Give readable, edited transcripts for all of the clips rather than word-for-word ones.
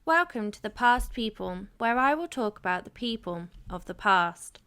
Welcome to the Past People, where I will talk about the people of the past.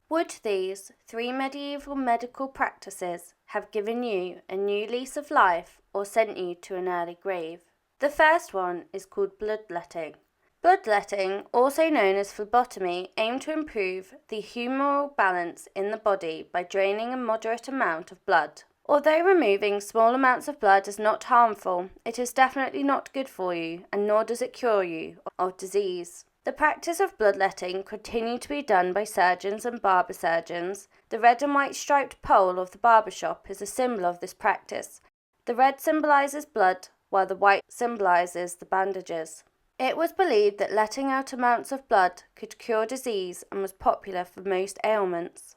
Would these 3 medieval medical practices have given you a new lease of life or sent you to an early grave? The first one is called bloodletting. Bloodletting, also known as phlebotomy, aimed to improve the humoral balance in the body by draining a moderate amount of blood. Although removing small amounts of blood is not harmful, it is definitely not good for you, and nor does it cure you of disease. The practice of bloodletting continued to be done by surgeons and barber surgeons. The red and white striped pole of the barber shop is a symbol of this practice. The red symbolises blood, while the white symbolises the bandages. It was believed that letting out amounts of blood could cure disease and was popular for most ailments.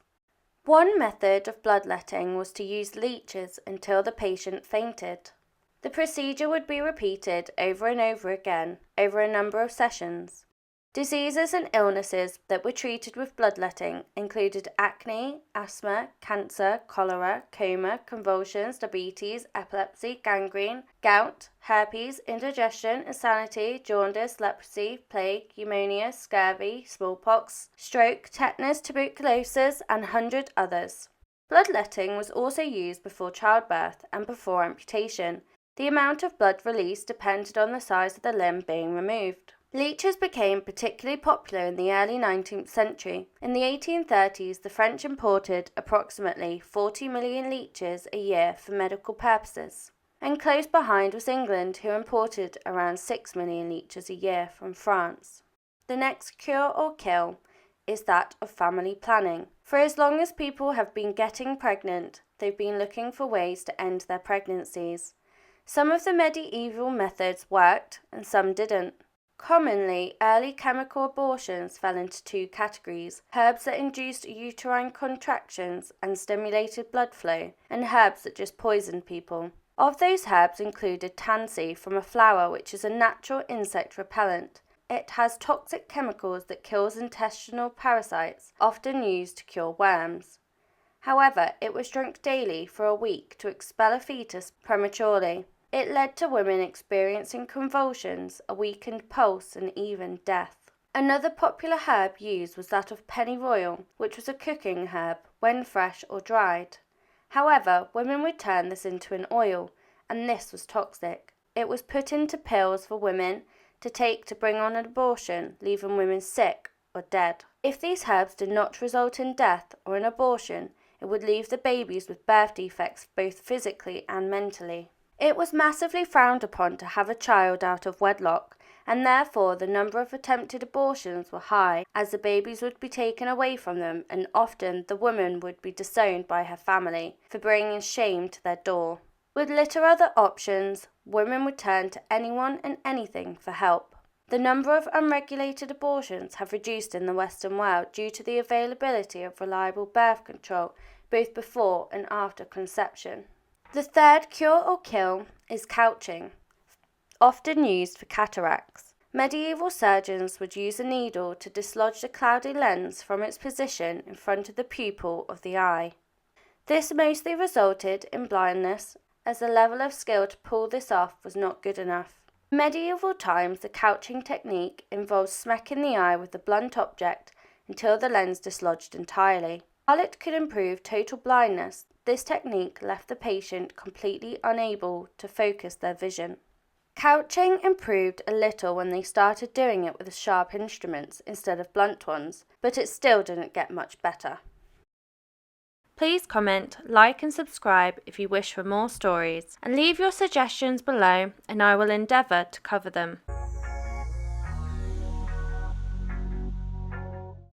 One method of bloodletting was to use leeches until the patient fainted. The procedure would be repeated over and over again over a number of sessions. Diseases and illnesses that were treated with bloodletting included acne, asthma, cancer, cholera, coma, convulsions, diabetes, epilepsy, gangrene, gout, herpes, indigestion, insanity, jaundice, leprosy, plague, pneumonia, scurvy, smallpox, stroke, tetanus, tuberculosis, and 100 others. Bloodletting was also used before childbirth and before amputation. The amount of blood released depended on the size of the limb being removed. Leeches became particularly popular in the early 19th century. In the 1830s, the French imported approximately 40 million leeches a year for medical purposes. And close behind was England, who imported around 6 million leeches a year from France. The next cure or kill is that of family planning. For as long as people have been getting pregnant, they've been looking for ways to end their pregnancies. Some of the medieval methods worked and some didn't. Commonly, early chemical abortions fell into 2 categories: herbs that induced uterine contractions and stimulated blood flow, and herbs that just poisoned people. Of those herbs included tansy from a flower, which is a natural insect repellent. It has toxic chemicals that kills intestinal parasites, often used to cure worms. However, it was drunk daily for a week to expel a fetus prematurely. It led to women experiencing convulsions, a weakened pulse, and even death. Another popular herb used was that of pennyroyal, which was a cooking herb when fresh or dried. However, women would turn this into an oil, and this was toxic. It was put into pills for women to take to bring on an abortion, leaving women sick or dead. If these herbs did not result in death or an abortion, it would leave the babies with birth defects both physically and mentally. It was massively frowned upon to have a child out of wedlock, and therefore the number of attempted abortions were high, as the babies would be taken away from them, and often the woman would be disowned by her family for bringing shame to their door. With little other options, women would turn to anyone and anything for help. The number of unregulated abortions have reduced in the Western world due to the availability of reliable birth control both before and after conception. The third cure or kill is couching, often used for cataracts. Medieval surgeons would use a needle to dislodge the cloudy lens from its position in front of the pupil of the eye. This mostly resulted in blindness, as the level of skill to pull this off was not good enough. In medieval times, the couching technique involves smacking the eye with a blunt object until the lens dislodged entirely. While it could improve total blindness, this technique left the patient completely unable to focus their vision. Couching improved a little when they started doing it with sharp instruments instead of blunt ones, but it still didn't get much better. Please comment, like and subscribe if you wish for more stories, and leave your suggestions below and I will endeavour to cover them.